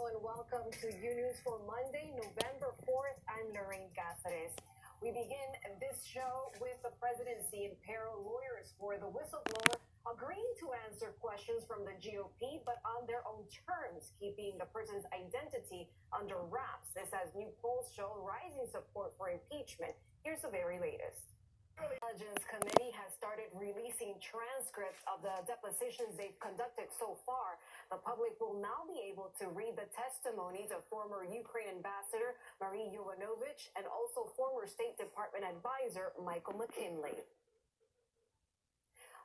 Hello and welcome to Unews for Monday, November 4th. I'm Lorraine Caceres. We begin this show with the presidency in peril. Lawyers for the whistleblower agreeing to answer questions from the GOP, but on their own terms, keeping the person's identity under wraps. This as new polls show rising support for impeachment. Here's the very latest. The Intelligence Committee has started releasing transcripts of the depositions they've conducted so far. The public will now be able to read the testimonies of former Ukraine Ambassador Marie Yovanovitch and also former State Department advisor Michael McKinley.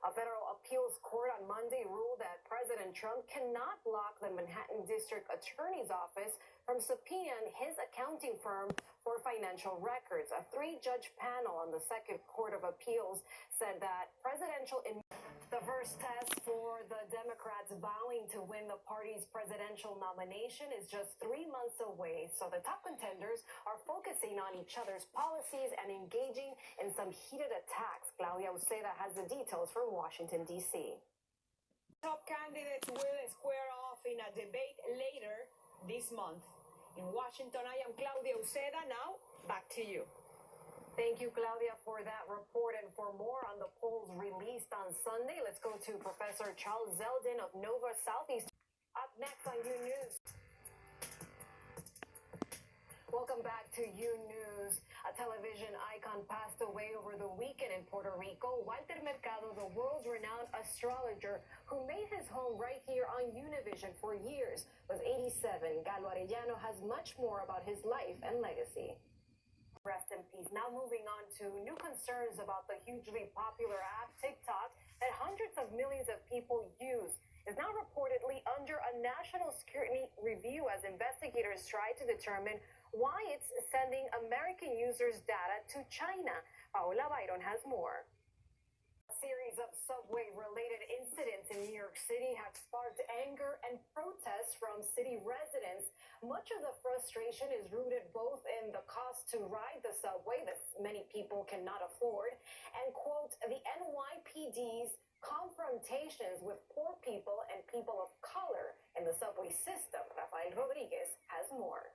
A federal appeals court on Monday ruled that President Trump cannot block the Manhattan District Attorney's Office from subpoenaing his accounting firm for financial records. A three-judge panel on the Second Court of Appeals said that the first test for the Democrats vowing to win the party's presidential nomination is just 3 months away, so the top contenders are focusing on each other's policies and engaging in some heated attacks. Claudia Uceda has the details from Washington, D.C. Top candidates will square off in a debate later this month. In Washington, I am Claudia Uceda. Now, back to you. Thank you, Claudia, for that report. And for more on the polls released on Sunday, let's go to Professor Charles Zeldin of Nova Southeast. Up next on Unews. Welcome back to Unews. A television icon passed away over the weekend in Puerto Rico. Walter Mercado, the world's renowned astrologer who made his home right here on Univision for years, was 87. Galo Arellano has much more about his life and legacy. Rest in peace. Now moving on to new concerns about the hugely popular app TikTok that hundreds of millions of people use is now reportedly under a national scrutiny review as investigators try to determine why it's sending American users' data to China. Paola Byron has more. A series of subway-related incidents in New York City have sparked anger and protests from city residents. Much of the frustration is rooted both in the cost to ride the subway that many people cannot afford and, quote, the NYPD's confrontations with poor people and people of color in the subway system. Rafael Rodriguez has more.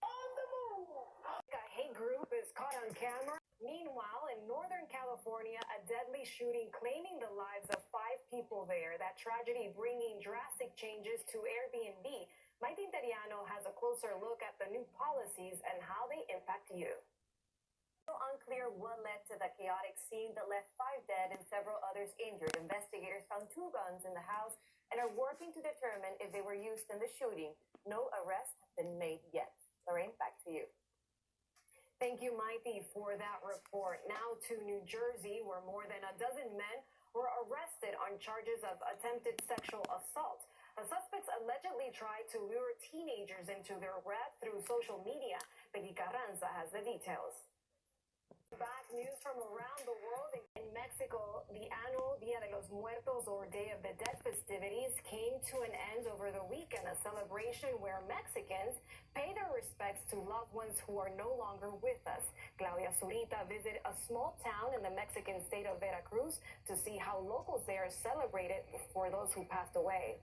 On the move! A hate group is caught on camera. Meanwhile, in Northern California, a deadly shooting claiming the lives of 5 people there. That tragedy bringing drastic changes to Airbnb. Mike Interiano has a closer look at the new policies and how they impact you. Still unclear what led to the chaotic scene that left 5 dead and several others injured. Investigators found 2 guns in the house and are working to determine if they were used in the shooting. No arrests have been made yet. Lorraine, back to you. Thank you, Mikey, for that report. Now to New Jersey, where more than a dozen men were arrested on charges of attempted sexual assault. The suspects allegedly tried to lure teenagers into their web through social media. Peggy Carranza has the details. Back news from around the world. In Mexico, the annual Dia de los Muertos, or Day of the Dead festivities, came to an end over the weekend, a celebration where Mexicans pay their respects to loved ones who are no longer with us. Claudia Zurita visited a small town in the Mexican state of Veracruz to see how locals there celebrated for those who passed away.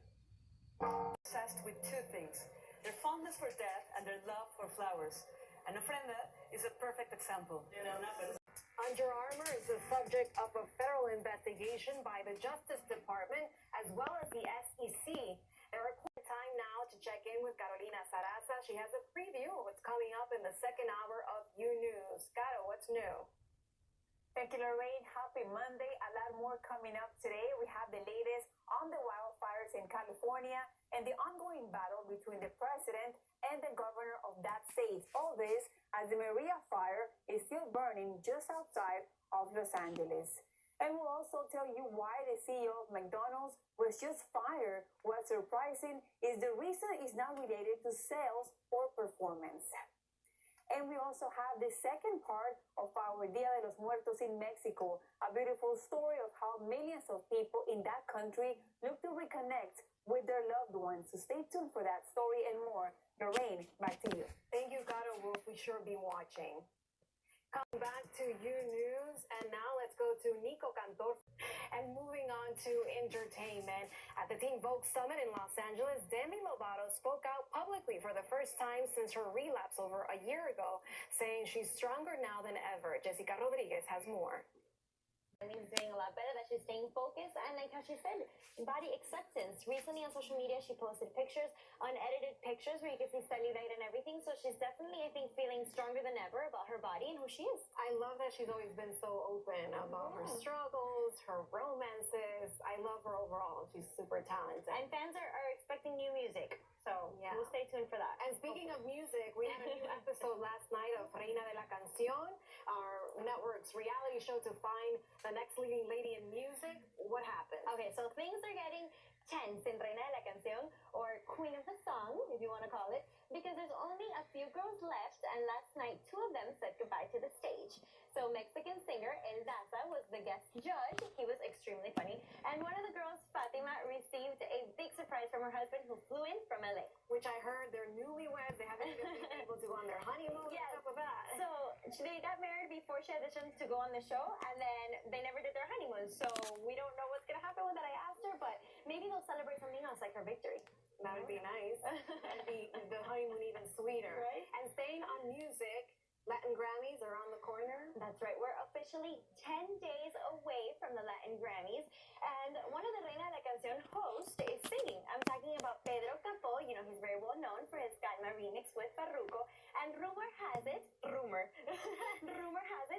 Obsessed with 2 things, their fondness for death and their love for flowers. And ofrenda is a perfect example. Under Armour is the subject of a federal investigation by the Justice Department as well as the SEC. There are time now to check in with Carolina Sarasa. She has a preview of what's coming up in the second hour of Unews. Caro, what's new? Thank you, Lorraine. Happy Monday. A lot more coming up today. We have the latest on the wildfires in California and the ongoing battle between the president and the governor of that state. All this as the Maria fire is still burning just outside of Los Angeles. And we'll also tell you why the CEO of McDonald's was just fired. What's surprising is the reason is not related to sales or performance. And we also have the second part of our Dia de los Muertos in Mexico, a beautiful story of how millions of people in that country look to reconnect with their loved ones. So stay tuned for that story and more. Lorraine, back to you. Thank you, Caro. We'll sure be watching. Come back to Unews, and now let's go to Nico Cantor. And moving on to entertainment. At the Teen Vogue Summit in Los Angeles, Demi Lovato spoke out publicly for the first time since her relapse over a year ago, saying she's stronger now than ever. Jessica Rodriguez has more. Demi's doing a lot better, that she's staying focused, and like how she said, body acceptance. Recently on social media, she posted pictures, unedited pictures where you can see cellulite and everything, so she's definitely, I think, feeling stronger than ever about her body and who she is. I love that she's always been so open about her struggles, her romances. I love her overall. She's super talented. And fans are expecting new music, so yeah, we'll stay tuned for that. And speaking of music, we had a new episode last night of Reina de la Canción, our network's reality show to find the next leading lady in music. What happened? Okay, so things are getting tense in Reina de la Canción, or Queen of the Song, if you want to call it, because there's only a few girls left, and last night 2 of them said goodbye to the stage. So Mexican singer El Daza was the guest judge. He was extremely funny. And one of the girls, Fatima, received a big surprise from her husband who flew in from LA. Which I heard they're newlyweds. They haven't even been able to go on their honeymoon. Yes. What's up with that? So they got married before she had the chance to go on the show, and then they never did their honeymoon. So we don't know what's going to happen with that. I asked her, but maybe they'll celebrate something else, like her victory. That would be nice. That'd be the honeymoon even sweeter. Right? And staying on music, Latin Grammys are on the corner. That's right. We're officially 10 days away from the Latin Grammys. And one of the Reina de la Canción hosts is singing. I'm talking about Pedro Capó. You know, he's very well known for his Calma remix with Farruko. And rumor has it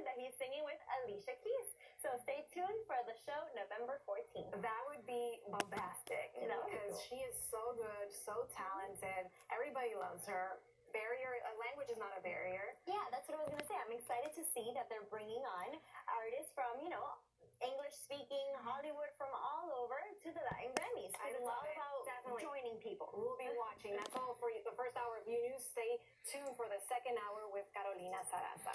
that he's singing with Alicia Keys. So stay tuned for the show November 14th. That would be bombastic. Because she is so good, so talented. Everybody loves her. Language is not a barrier. Yeah, that's what I was going to say. I'm excited to see that they're bringing on artists from, English-speaking Hollywood from all over to the Latin Grammys. I It's love all it. about Definitely. joining people. We'll be watching. That's all for the first hour of Unews. Stay tuned for the second hour with Carolina Sarasa.